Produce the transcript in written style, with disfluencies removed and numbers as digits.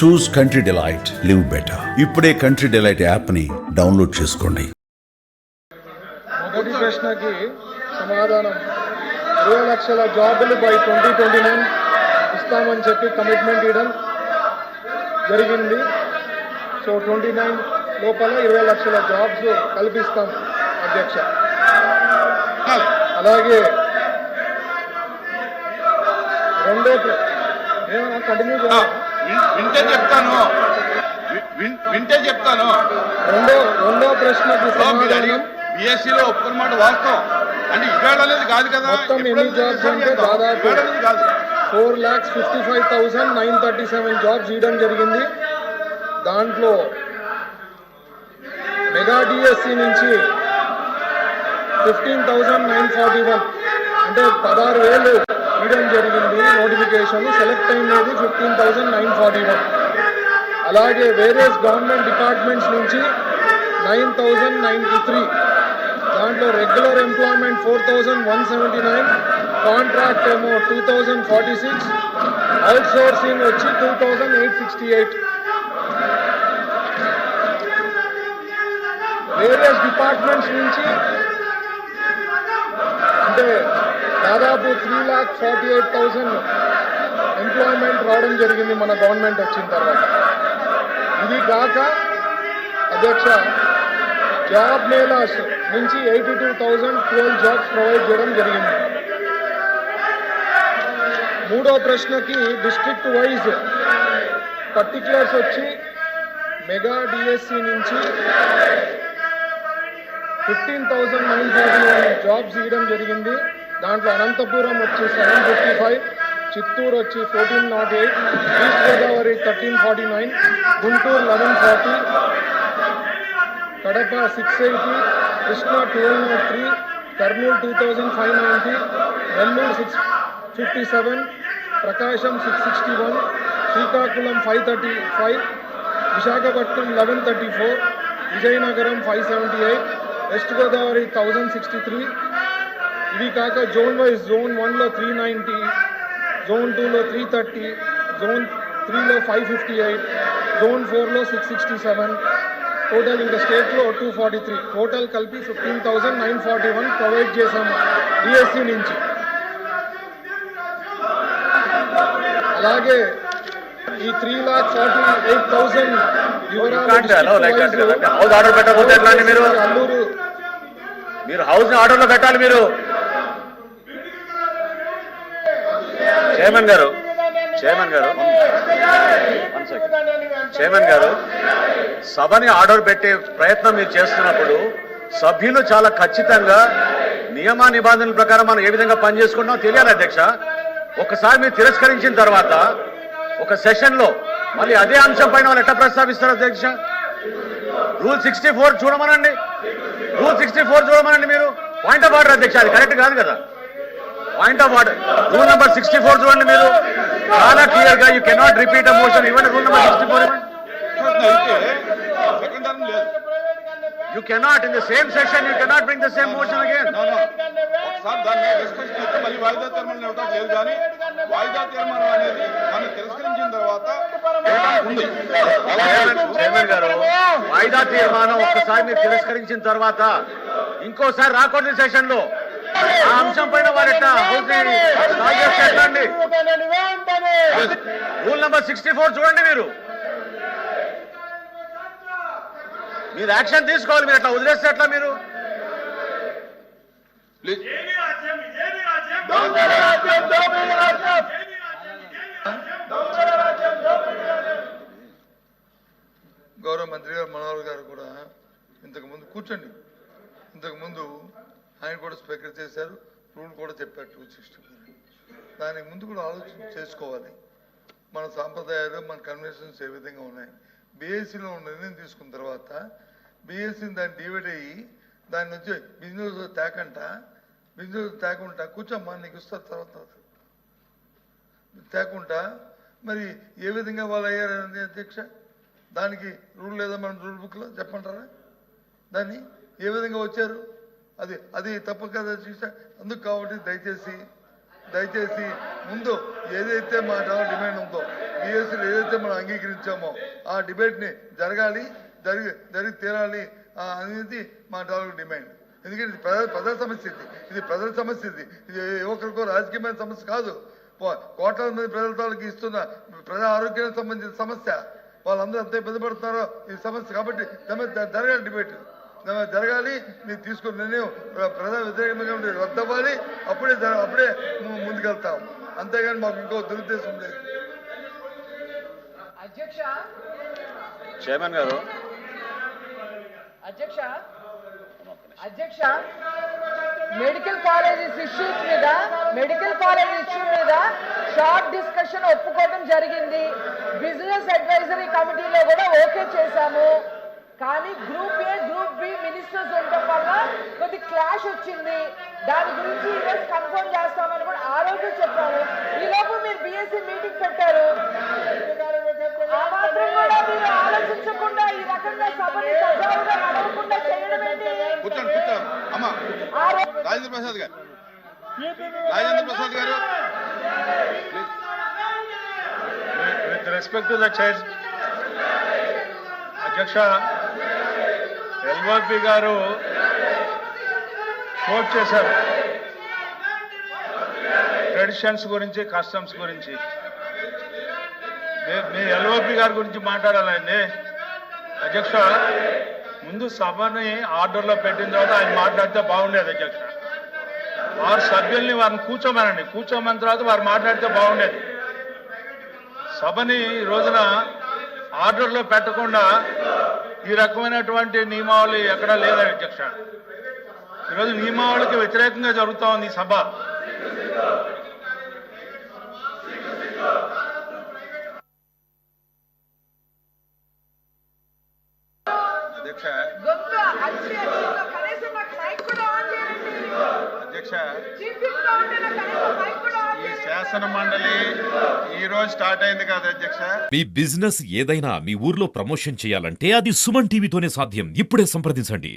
చూస్ country delight, live better. ఇప్పుడే country delight app ని download చేసుకోండి. మొదటి ప్రశ్నకి సమాధానం 20 లక్షల జాబులు బై 2029 ఇస్తామని చెప్పి కమిట్మెంట్ ఇవ్వడం జరిగింది. సో 29 లోపల 20 లక్షల జాబ్స్ కల్పిస్తాం అధ్యక్ష. అలాగే కంటిన్యూ వింటే చెప్తాను. రెండో ప్రశ్నకి సమాధానం బిఎస్సీలో ఒప్పుకున్నమాట వాస్తవం అంటే ఇవాళ అనేది కాదు కదా. మొత్తం ఎన్ని జాబ్స్ అంటే దాదాపు 4,55,937 జాబ్స్ ఇవ్వడం జరిగింది. దాంట్లో మెగా డిఎస్సి నుంచి 15,941 అంటే 16,000 ఇవ్వడం జరిగింది నోటిఫికేషన్. సెలెక్ట్ అయినది 15,941. అలాగే వేరియస్ గవర్నమెంట్ డిపార్ట్మెంట్స్ నుంచి 9,093. దాంట్లో రెగ్యులర్ ఎంప్లాయ్మెంట్ 4,179, కాంట్రాక్ట్ ఏమో 2,046, అవుట్ సోర్సింగ్ వచ్చి 2,868. వేరియస్ డిపార్ట్మెంట్స్ నుంచి అంటే దాదాపు 3,48,000 ఎంప్లాయ్మెంట్ రావడం జరిగింది మన గవర్నమెంట్ వచ్చిన తర్వాత. ఇది కాక అధ్యక్ష జాబ్ మేళాస్ నుంచి 82,012 జాబ్స్ ప్రొవైడ్ చేయడం జరిగింది. మూడో ప్రశ్నకి డిస్ట్రిక్ట్ వైజ్ పర్టిక్యులర్స్ వచ్చి మెగా డిఎస్సి నుంచి 15,941 జాబ్స్ ఇవ్వడం జరిగింది. దాంట్లో అనంతపురం వచ్చి 755, చిత్తూరు వచ్చి 1408, ఈస్ట్ గోదావరి 1349, గుంటూరు 1140, కడప 680, కృష్ణా 1203, కర్నూలు 2,590, నెల్లూరు 657, ప్రకాశం 661, శ్రీకాకుళం 535, విశాఖపట్నం 1134, విజయనగరం 578, వెస్ట్ గోదావరి 1,063. ఇవి కాక జోన్ వైజ్ జోన్ 1లో 390, జోన్ 2లో 330, జోన్ 3లో 558, జోన్ 4లో 667, టోటల్ ఇంకా స్టేట్లో 243. టోటల్ కలిపి 15,941 ప్రొవైడ్ చేశాము డిఎస్సి నుంచి. అలాగే ఈ 3,48,000 అల్లూరు మీరు హౌస్ ఆర్డర్లో పెట్టాలి. మీరు చైర్మన్ గారు సభని ఆర్డర్ పెట్టే ప్రయత్నం మీరు చేస్తున్నప్పుడు సభ్యులు చాలా ఖచ్చితంగా నియమ నిబంధనల ప్రకారం మనం ఏ విధంగా పనిచేసుకుంటామో తెలియాలి అధ్యక్ష. ఒకసారి మీరు తిరస్కరించిన తర్వాత ఒక సెషన్లో మళ్ళీ అదే అంశం పైన వాళ్ళు ఎట్లా ప్రస్తావిస్తారు అధ్యక్ష? రూల్ 64 చూడమనండి. మీరు పాయింట్ ఆఫ్ ఆర్డర్ అధ్యక్ష, అది కరెక్ట్ కాదు కదా. Point of order rule number 64 చూడండి. మీరు చాలా క్లియర్ గా you cannot repeat a motion. ఇవ్వండి రూల్ నెంబర్ 64 ఇవ్వండి. You cannot in the same session you cannot bring the same motion again. ఒకసారి దాన్ని డిస్కషన్ చేస్తే మళ్ళీ వాయిదా తీర్మానం ఇవ్వడం లేదు. కానీ వాయిదా తీర్మానం అనేది మనం తిరస్కరించిన తర్వాత ఉంది. చైర్మన్ గారు వాయిదా తీర్మానం ఒక్కసారి మీరు తిరస్కరించిన తర్వాత ఇంకోసారి రాకూడదు సెషన్ లో ఆ అంశం పైన వారు ఎట్లా అండి. రూల్ నెంబర్ 64 చూడండి. మీరు యాక్షన్ తీసుకోవాలి. మీరు ఎట్లా వదిలేస్తే ఎట్లా? మీరు ప్లీజ్ గౌరవ మంత్రి గారు మనోహర్ గారు కూడా ఇంతకుముందు కూర్చోండి. ఇంతకుముందు ఆయన కూడా స్పీకర్ చేశారు, రూల్ కూడా చెప్పారు 260. దానికి ముందు కూడా ఆలోచన చేసుకోవాలి. మన సాంప్రదాయాలు మన కన్వెన్షన్స్ ఏ విధంగా ఉన్నాయి. బీఎస్సీలో నిర్ణయం తీసుకున్న తర్వాత బీఎస్సీని దాన్ని డివైడ్ అయ్యి దాని నుంచి బిజినెస్ తేకుండా కూర్చోమ్మా నీకు ఇస్తారు తర్వాత తేకుండా మరి ఏ విధంగా వాళ్ళు అయ్యారని అధ్యక్ష? దానికి రూల్ లేదా మన రూల్ బుక్లో చెప్పంటారా? దాన్ని ఏ విధంగా వచ్చారు? అది తప్పు కదా అధ్యక్ష. అందుకు కాబట్టి దయచేసి ముందు ఏదైతే మా డిమాండ్ ఉందో బిఎస్సీలు ఏదైతే మనం అంగీకరించామో ఆ డిబేట్ని జరగాలి, జరిగి తీరాలి అనేది మా తాలూకు డిమాండ్. ఎందుకంటే ఇది ప్రజల సమస్య, ఇది ప్రజల సమస్య, ఇది ఏ ఒక్కరికో రాజకీయమైన సమస్య కాదు. కోట్లాది మంది ప్రజల తాలూకు ఇస్తున్న ప్రజా ఆరోగ్యానికి సంబంధించిన సమస్య. వాళ్ళందరూ ఎంత ఇబ్బంది పడుతున్నారో ఈ సమస్య. కాబట్టి జరగాలి, డిబేట్ జరగాలి. మీరు తీసుకున్న నిర్ణయం ప్రజా వ్యతిరేకంగా రద్దవ్వాలి. అప్పుడే ముందుకెళ్తాం. అంతేగాని మాకు ఇంకో దురుద్దేశం లేదు. చైర్మన్ గారు, అధ్యక్ష మెడికల్ కాలేజెస్ ఇష్యూ మీద షార్ట్ డిస్కషన్ ఒప్పుకోవడం జరిగింది. బిజినెస్ అడ్వైజరీ కమిటీలో కూడా ఓకే చేశాము. కానీ group A, group B ministers ఉండటం వల్ల కొద్ది క్లాష్ వచ్చింది. దాని గురించి ఈరోజు కన్ఫర్మ్ చేస్తామని కూడా ఆ రోజు చెప్పాము. ఈ లోపు మీరు బిఎస్సీ మీటింగ్ పెట్టారు. ఆ మాత్రం కూడా మీరు ఆలోచించకుండా ఈ రకంగా సభని సజావుగా నడవకుండా చేయడం ఏంటి? కూర్చోండి అమ్మా. రాజేంద్ర ప్రసాద్ గారు with respect to the chair, అధ్యక్ష, ఎల్ఓపి గారు కోట్ చేశారు ట్రెడిషన్స్ గురించి, కస్టమ్స్ గురించి. మీ ఎల్ఓపి గారి గురించి మాట్లాడాలండి అధ్యక్ష. ముందు సభని ఆర్డర్లో పెట్టిన తర్వాత ఆయన మాట్లాడితే బాగుండేది అధ్యక్ష. వారి సభ్యుల్ని వారిని కూర్చోమని తర్వాత వారు మాట్లాడితే బాగుండేది. సభని ఈ రోజున ఆర్డర్లో పెట్టకుండా ఈ రకమైనటువంటి నియమావళి ఎక్కడా లేదా అధ్యక్ష. ఈరోజు నియమావళికి వ్యతిరేకంగా జరుగుతూ ఉంది ఈ సభ. అధ్యక్ష ఈ శాసన మండలి ఈ రోజు స్టార్ట్ అయింది కదా అధ్యక్ష. మీ బిజినెస్ ఏదైనా మీ ఊర్లో ప్రమోషన్ చేయాలంటే అది సుమన్ టీవీతోనే సాధ్యం. ఇప్పుడే సంప్రదించండి.